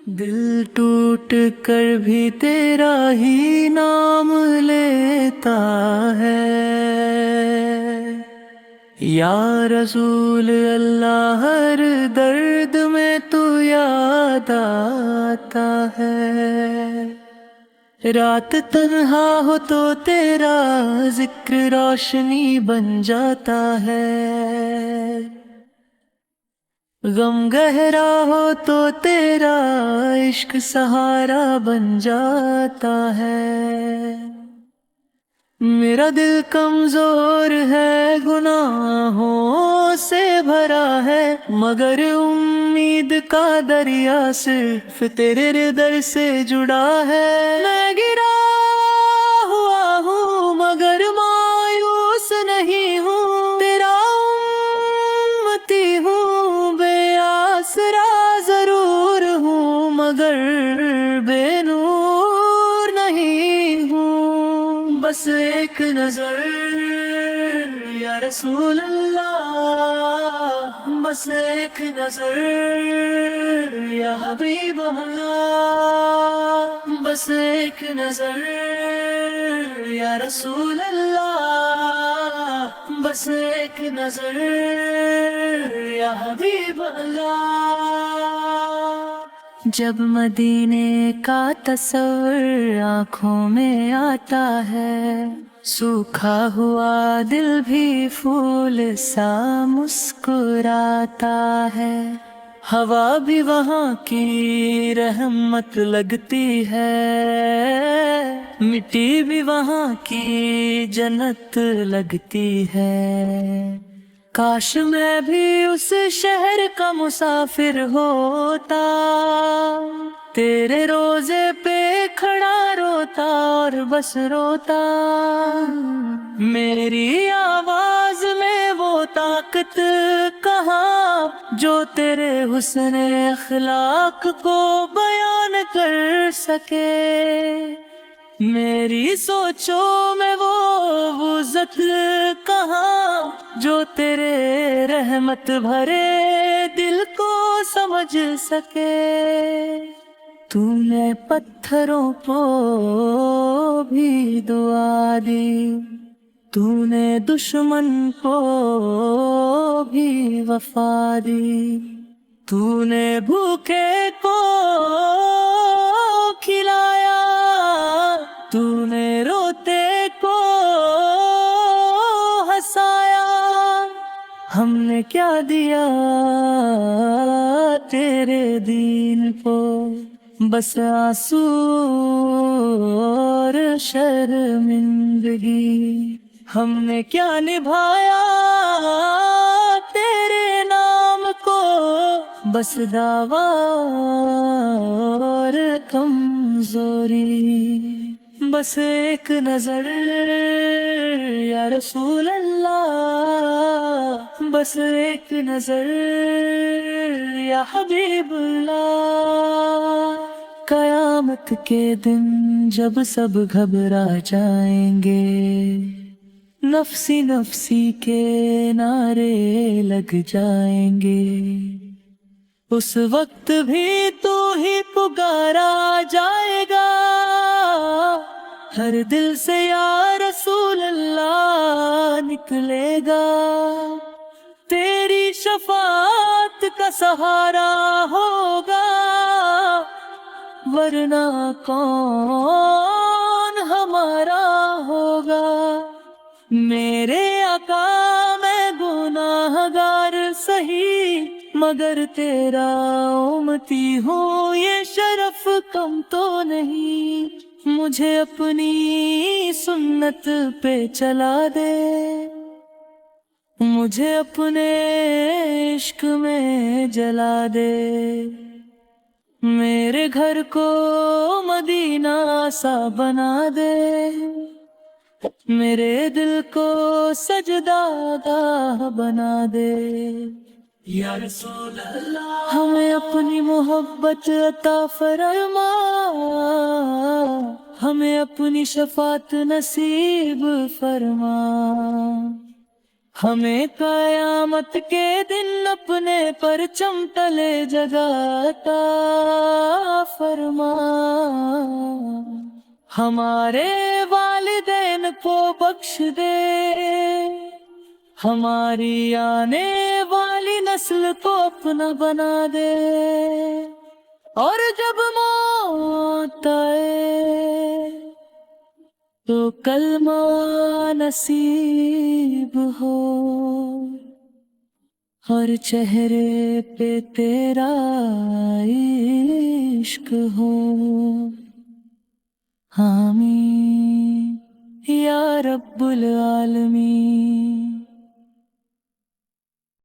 دل ٹوٹ کر بھی تیرا ہی نام لیتا ہے، یا رسول اللہ ہر درد میں تو یاد آتا ہے۔ رات تنہا ہو تو تیرا ذکر روشنی بن جاتا ہے، غم گہرا ہو تو تیرا عشق سہارا بن جاتا ہے۔ میرا دل کمزور ہے، گناہوں سے بھرا ہے، مگر امید کا دریا صرف تیرے در سے جڑا ہے۔ میں گرا ہوا ہوں مگر مایوس نہیں ہوں، تیرا امتی ہوں، بے آسرا ضرور ہوں مگر بے نور نہیں ہوں۔ بس ایک نظر یا رسول اللہ، بس ایک نظر یا حبیب اللہ، بس ایک نظر یا رسول اللہ، بس ایک نظر یا حبیب اللہ۔ جب مدینے کا تصور آنکھوں میں آتا ہے، سوکھا ہوا دل بھی پھول سا مسکراتا ہے، ہوا بھی وہاں کی رحمت لگتی ہے، مٹی بھی وہاں کی جنت لگتی ہے۔ کاش میں بھی اس شہر کا مسافر ہوتا، تیرے روضے پہ کھڑا روتا اور بس روتا، میری آواز میں وہ طاقت کہاں جو تیرے حسن اخلاق کو بیان کر سکے، میری سوچوں میں وہ وسعت کہاں جو تیرے رحمت بھرے دل کو سمجھ سکے۔ تو نے پتھروں کو بھی دعا دی، تو نے دشمن کو بھی وفا دی، تو نے بھوکے کو کھلایا، تو نے روتے کو ہنسایا، ہم نے کیا دیا تیرے دین کو، بس آنسو اور شرمندگی، ہم نے کیا نبھایا تیرے نام کو، بس دعویٰ اور کمزوری۔ بس ایک نظر یا رسول اللہ، بس ایک نظر یا حبیب اللہ۔ قیامت کے دن جب سب گھبرا جائیں گے، نفسی نفسی کے نعرے لگ جائیں گے، اس وقت بھی تو ہی پکارا جائے گا، ہر دل سے یا رسول اللہ نکلے گا، تیری شفاعت کا سہارا ہوگا، ورنہ کون ہمارا ہوگا۔ میرے آقا میں گناہ گار سہی، مگر تیرا امتی ہوں، یہ شرف کم تو نہیں، مجھے اپنی سنت پہ چلا دے، مجھے اپنے عشق میں جلا دے، میرے گھر کو مدینہ سا بنا دے، میرے دل کو سجدہ گاہ بنا دے، یا رسول اللہ ہمیں اپنی محبت عطا فرما، ہمیں اپنی شفاعت نصیب فرما، ہمیں قیامت کے دن اپنے پرچم تلے جگہ عطا ہمارے والدین کو بخش دے، ہماری آنے والی نسل کو اپنا بنا دے، اور جب موت آئے تو کلمہ نصیب ہو، اور چہرے پہ تیرا عشق ہو۔ آمین یا رب العالمین۔